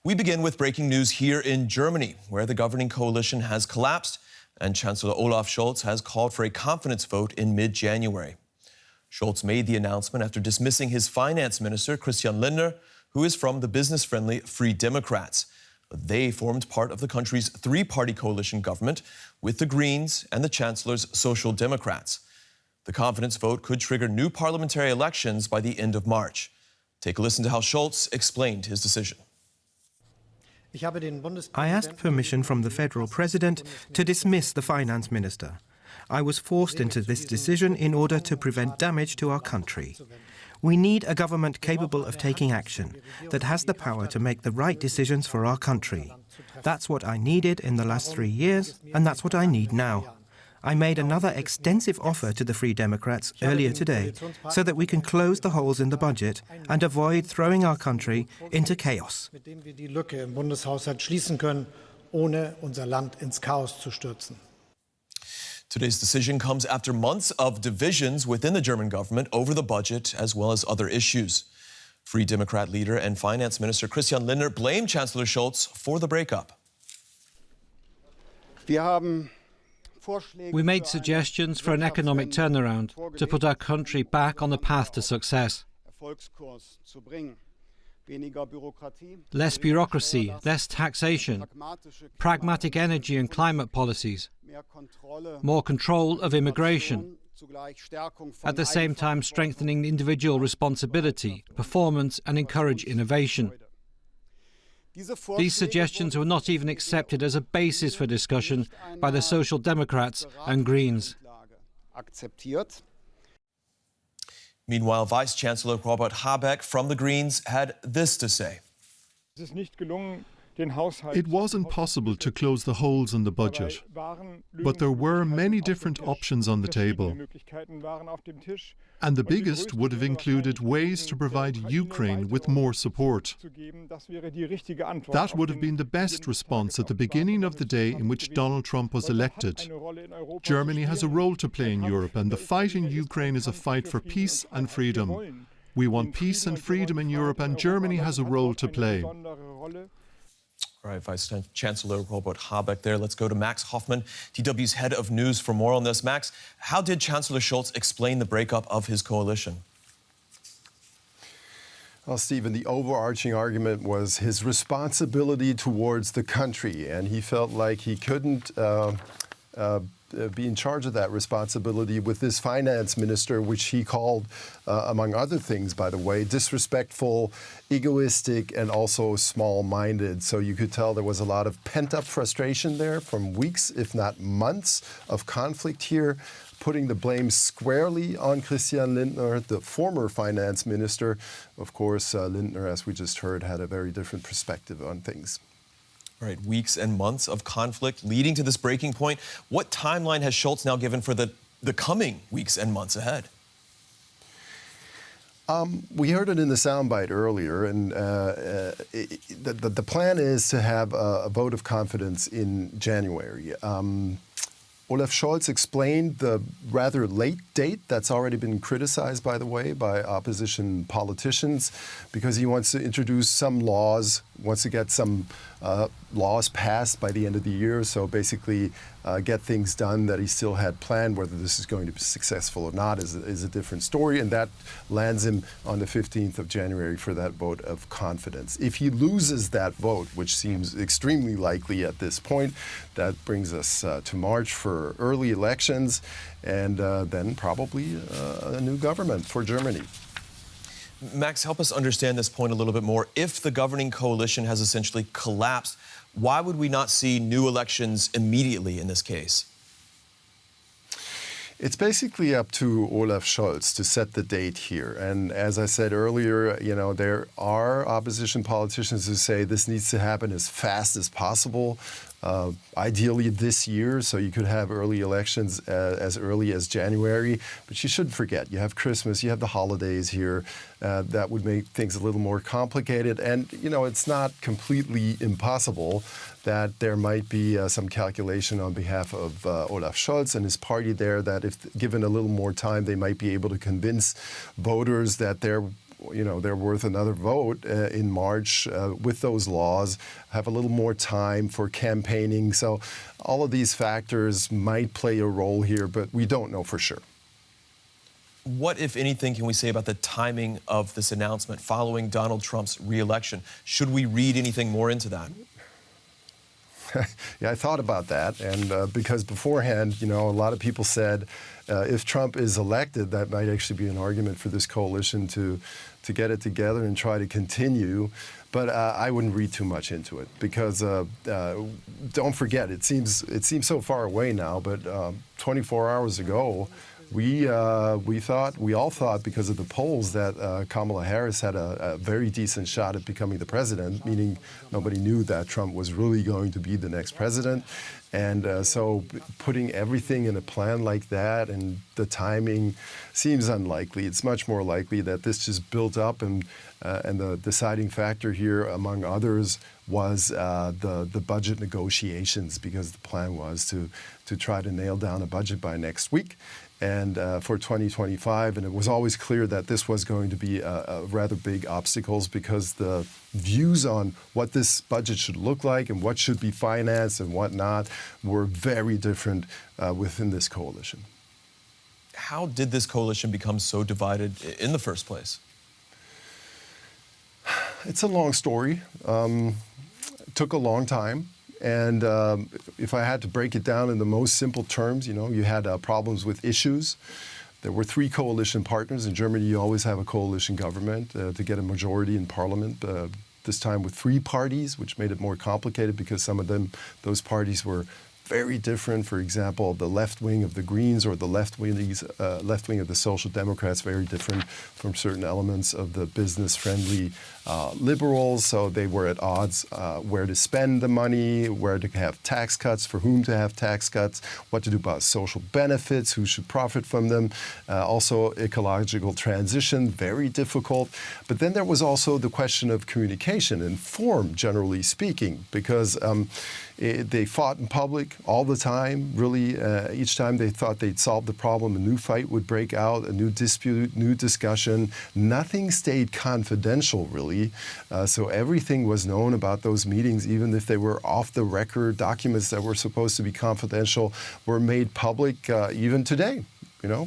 We begin with breaking news here in Germany, where the governing coalition has collapsed and Chancellor Olaf Scholz has called for a confidence vote in mid-January. Scholz made the announcement after dismissing his finance minister, Christian Lindner, who is from the business-friendly Free Democrats. They formed part of the country's three-party coalition government with the Greens and the Chancellor's Social Democrats. The confidence vote could trigger new parliamentary elections by the end of March. Take a listen to how Scholz explained his decision. I asked permission from the federal president to dismiss the finance minister. I was forced into this decision in order to prevent damage to our country. We need a government capable of taking action, that has the power to make the right decisions for our country. That's what I needed in the last 3 years, and that's what I need now. I made another extensive offer to the Free Democrats earlier today so that we can close the holes in the budget and avoid throwing our country into chaos. Today's decision comes after months of divisions within the German government over the budget as well as other issues. Free Democrat leader and finance minister Christian Lindner blamed Chancellor Scholz for the breakup. We made suggestions for an economic turnaround to put our country back on the path to success. Less bureaucracy, less taxation, pragmatic energy and climate policies, more control of immigration, at the same time strengthening individual responsibility, performance and encourage innovation. These suggestions were not even accepted as a basis for discussion by the Social Democrats and Greens. Meanwhile, Vice-Chancellor Robert Habeck from the Greens had this to say. It wasn't possible to close the holes in the budget, but there were many different options on the table. And the biggest would have included ways to provide Ukraine with more support. That would have been the best response at the beginning of the day in which Donald Trump was elected. Germany has a role to play in Europe, and the fight in Ukraine is a fight for peace and freedom. We want peace and freedom in Europe, and Germany has a role to play. All right, Vice-Chancellor Robert Habeck there. Let's go to Max Hofmann, DW's head of news, for more on this. Max, how did Chancellor Scholz explain the breakup of his coalition? Well, Stephen, the overarching argument was his responsibility towards the country, and he felt like he couldn't be in charge of that responsibility with this finance minister, which he called, among other things, by the way, disrespectful, egoistic, and also small-minded. So you could tell there was a lot of pent-up frustration there from weeks, if not months, of conflict here, putting the blame squarely on Christian Lindner, the former finance minister. Of course, Lindner, as we just heard, had a very different perspective on things. All right, weeks and months of conflict leading to this breaking point. What timeline has Scholz now given for the coming weeks and months ahead? We heard it in the soundbite earlier, and the plan is to have a vote of confidence in January. Olaf Scholz explained the rather late date that's already been criticized, by the way, by opposition politicians, because he wants to introduce some laws, wants to get some laws passed by the end of the year. So basically get things done that he still had planned. Whether this is going to be successful or not is a different story. And that lands him on the 15th of January for that vote of confidence. If he loses that vote, which seems extremely likely at this point, that brings us to March for early elections and then probably a new government for Germany. Max, help us understand this point a little bit more. If the governing coalition has essentially collapsed, why would we not see new elections immediately in this case? It's basically up to Olaf Scholz to set the date here. And as I said earlier, you know, there are opposition politicians who say this needs to happen as fast as possible, ideally this year, so you could have early elections as early as January. But you shouldn't forget, you have Christmas, you have the holidays here. That would make things a little more complicated. And, you know, it's not completely impossible that there might be some calculation on behalf of Olaf Scholz and his party there that if given a little more time, they might be able to convince voters that they're they're worth another vote in March with those laws, have a little more time for campaigning. So all of these factors might play a role here, but we don't know for sure. What, if anything, can we say about the timing of this announcement following Donald Trump's re-election? Should we read anything more into that? Yeah, I thought about that, and because beforehand, a lot of people said if Trump is elected, that might actually be an argument for this coalition to get it together and try to continue. But I wouldn't read too much into it because don't forget, it seems so far away now, but 24 hours ago, we all thought because of the polls that Kamala Harris had a very decent shot at becoming the president, meaning nobody knew that Trump was really going to be the next president. And so putting everything in a plan like that and the timing seems unlikely. It's much more likely that this just built up, and the deciding factor here, among others, was the budget negotiations, because the plan was to try to nail down a budget by next week. And for 2025, and it was always clear that this was going to be a rather big obstacles, because the views on what this budget should look like and what should be financed and what not were very different within this coalition. How did this coalition become so divided in the first place? It's a long story. It took a long time. And if I had to break it down in the most simple terms, you had problems with issues. There were 3 coalition partners. In Germany, you always have a coalition government to get a majority in parliament, this time with 3 parties, which made it more complicated because some of those parties were very different. For example, the left wing of the Greens or the left wing of the Social Democrats, very different from certain elements of the business-friendly liberals. So they were at odds where to spend the money, where to have tax cuts, for whom to have tax cuts, what to do about social benefits, who should profit from them. Also, ecological transition, very difficult. But then there was also the question of communication and form, generally speaking, because they fought in public all the time, really. Each time they thought they'd solved the problem, a new fight would break out, a new dispute, new discussion. Nothing stayed confidential, really. So everything was known about those meetings, even if they were off-the-record. Documents that were supposed to be confidential were made public even today.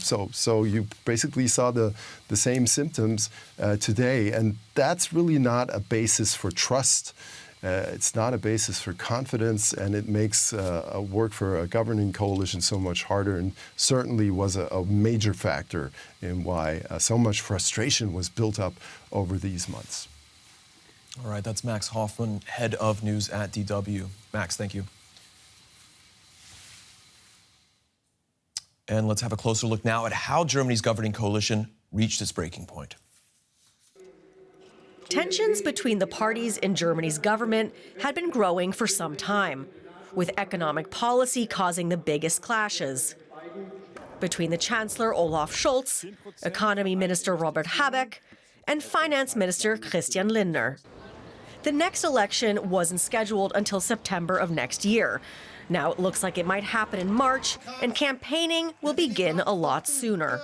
So you basically saw the same symptoms today. And that's really not a basis for trust. It's not a basis for confidence, and it makes work for a governing coalition so much harder, and certainly was a major factor in why so much frustration was built up over these months. All right, that's Max Hofmann, head of news at DW. Max, thank you. And let's have a closer look now at how Germany's governing coalition reached its breaking point. Tensions between the parties in Germany's government had been growing for some time, with economic policy causing the biggest clashes. Between the Chancellor Olaf Scholz, Economy Minister Robert Habeck, and Finance Minister Christian Lindner. The next election wasn't scheduled until September of next year. Now it looks like it might happen in March, and campaigning will begin a lot sooner.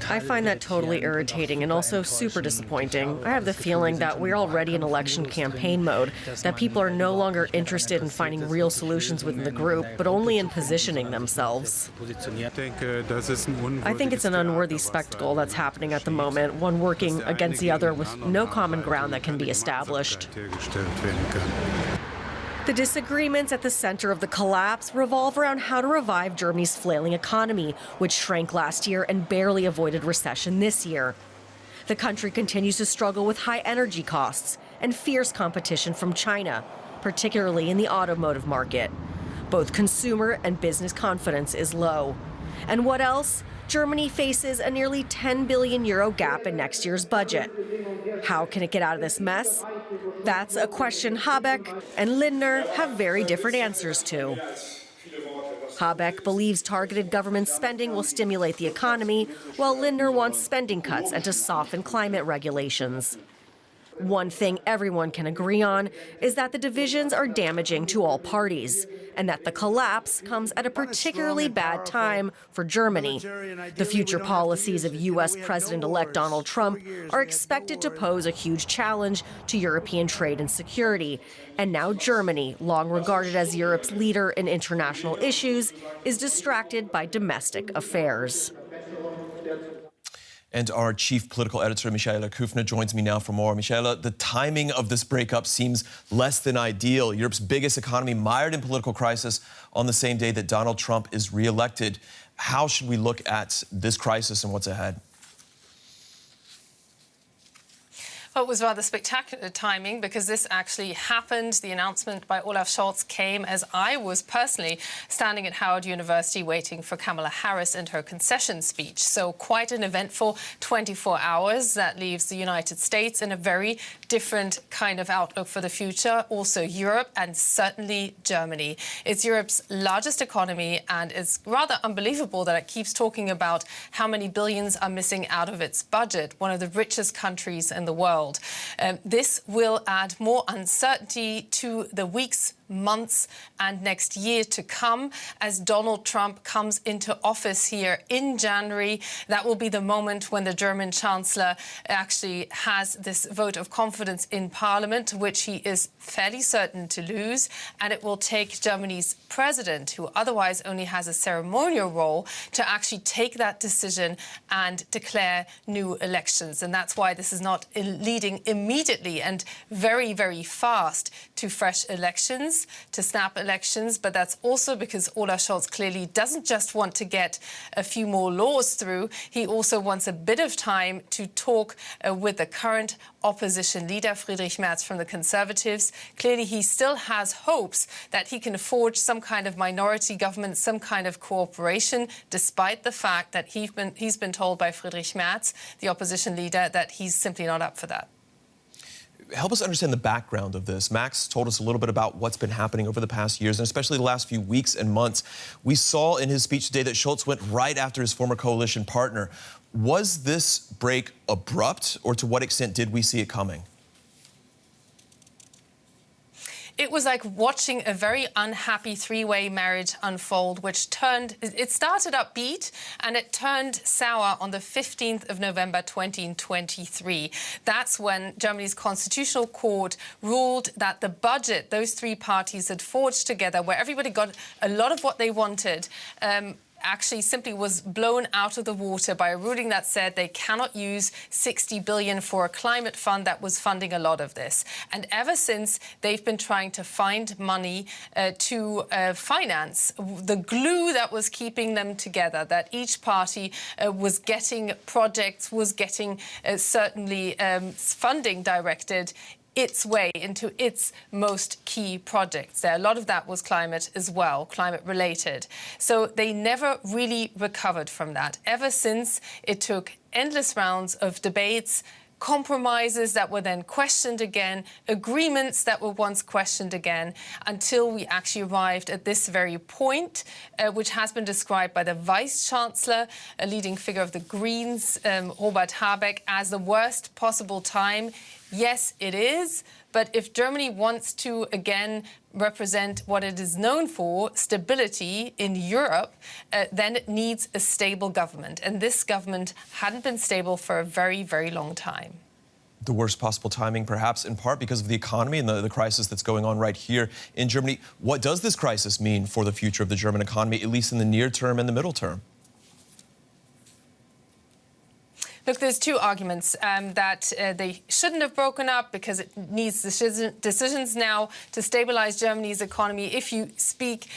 I find that totally irritating and also super disappointing. I have the feeling that we're already in election campaign mode, that people are no longer interested in finding real solutions within the group, but only in positioning themselves. I think it's an unworthy spectacle that's happening at the moment, one working against the other with no common ground that can be established. The disagreements at the center of the collapse revolve around how to revive Germany's flailing economy, which shrank last year and barely avoided recession this year. The country continues to struggle with high energy costs and fierce competition from China, particularly in the automotive market. Both consumer and business confidence is low. And what else? Germany faces a nearly €10 billion gap in next year's budget. How can it get out of this mess? That's a question Habeck and Lindner have very different answers to. Habeck believes targeted government spending will stimulate the economy, while Lindner wants spending cuts and to soften climate regulations. One thing everyone can agree on is that the divisions are damaging to all parties, and that the collapse comes at a particularly bad time for Germany. The future policies of U.S. President-elect Donald Trump are expected to pose a huge challenge to European trade and security. And now Germany, long regarded as Europe's leader in international issues, is distracted by domestic affairs. And our chief political editor, Michaela Küfner, joins me now for more. Michaela, the timing of this breakup seems less than ideal. Europe's biggest economy mired in political crisis on the same day that Donald Trump is re-elected. How should we look at this crisis and what's ahead? Well, it was rather spectacular timing because this actually happened. The announcement by Olaf Scholz came as I was personally standing at Howard University waiting for Kamala Harris and her concession speech. So quite an eventful 24 hours that leaves the United States in a very different kind of outlook for the future. Also Europe and certainly Germany. It's Europe's largest economy, and it's rather unbelievable that it keeps talking about how many billions are missing out of its budget, one of the richest countries in the world. This will add more uncertainty to the weeks, months and next year to come as Donald Trump comes into office here in January. That will be the moment when the German Chancellor actually has this vote of confidence in Parliament, which he is fairly certain to lose. And it will take Germany's president, who otherwise only has a ceremonial role, to actually take that decision and declare new elections. And that's why this is not leading immediately and very, very fast to fresh elections, to snap elections, but that's also because Olaf Scholz clearly doesn't just want to get a few more laws through. He also wants a bit of time to talk with the current opposition leader, Friedrich Merz from the Conservatives. Clearly, he still has hopes that he can forge some kind of minority government, some kind of cooperation, despite the fact that he's been told by Friedrich Merz, the opposition leader, that he's simply not up for that. Help us understand the background of this. Max told us a little bit about what's been happening over the past years, and especially the last few weeks and months. We saw in his speech today that Scholz went right after his former coalition partner. Was this break abrupt, or to what extent did we see it coming? It was like watching a very unhappy three-way marriage unfold, which it started upbeat and it turned sour on the 15th of November 2023. That's when Germany's Constitutional Court ruled that the budget those three parties had forged together, where everybody got a lot of what they wanted, actually simply was blown out of the water by a ruling that said they cannot use 60 billion for a climate fund that was funding a lot of this. And ever since, they've been trying to find money to finance the glue that was keeping them together, that each party was getting projects, was getting certainly funding directed its way into its most key projects. A lot of that was climate as well, climate related. So they never really recovered from that. Ever since, it took endless rounds of debates, compromises that were then questioned again, agreements that were once questioned again, until we actually arrived at this very point, which has been described by the Vice-Chancellor, a leading figure of the Greens, Robert Habeck, as the worst possible time. Yes, it is. But if Germany wants to, again, represent what it is known for, stability in Europe, then it needs a stable government. And this government hadn't been stable for a very, very long time. The worst possible timing, perhaps in part because of the economy and the crisis that's going on right here in Germany. What does this crisis mean for the future of the German economy, at least in the near term and the middle term? Look, there's two arguments that they shouldn't have broken up because it needs decisions now to stabilize Germany's economy. If you speak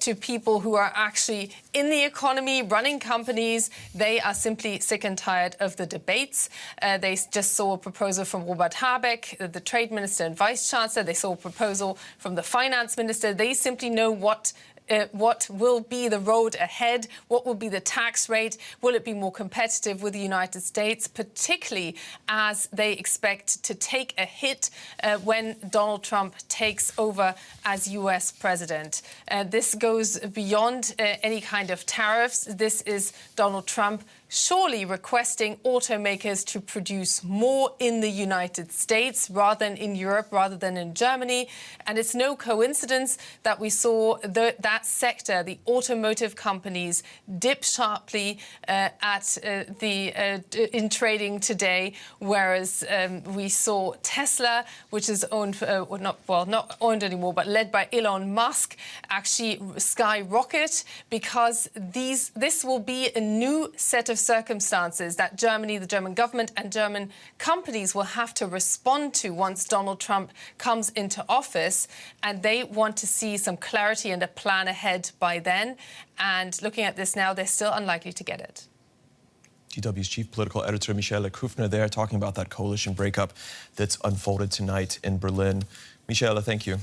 to people who are actually in the economy, running companies, they are simply sick and tired of the debates. They just saw a proposal from Robert Habeck, the trade minister and vice chancellor. They saw a proposal from the finance minister. They simply know what what will be the road ahead, what will be the tax rate, will it be more competitive with the United States, particularly as they expect to take a hit when Donald Trump takes over as US president. This goes beyond any kind of tariffs. This is Donald Trump surely requesting automakers to produce more in the United States rather than in Europe, rather than in Germany. And it's no coincidence that we saw that sector, the automotive companies, dip sharply in trading today, whereas we saw Tesla, which is owned, not owned anymore, but led by Elon Musk, actually skyrocket, because this will be a new set of circumstances that Germany, the German government and German companies will have to respond to once Donald Trump comes into office. And they want to see some clarity and a plan ahead by then. And looking at this now, they're still unlikely to get it. DW's chief political editor, Michaela Küfner, there talking about that coalition breakup that's unfolded tonight in Berlin. Michaela, thank you.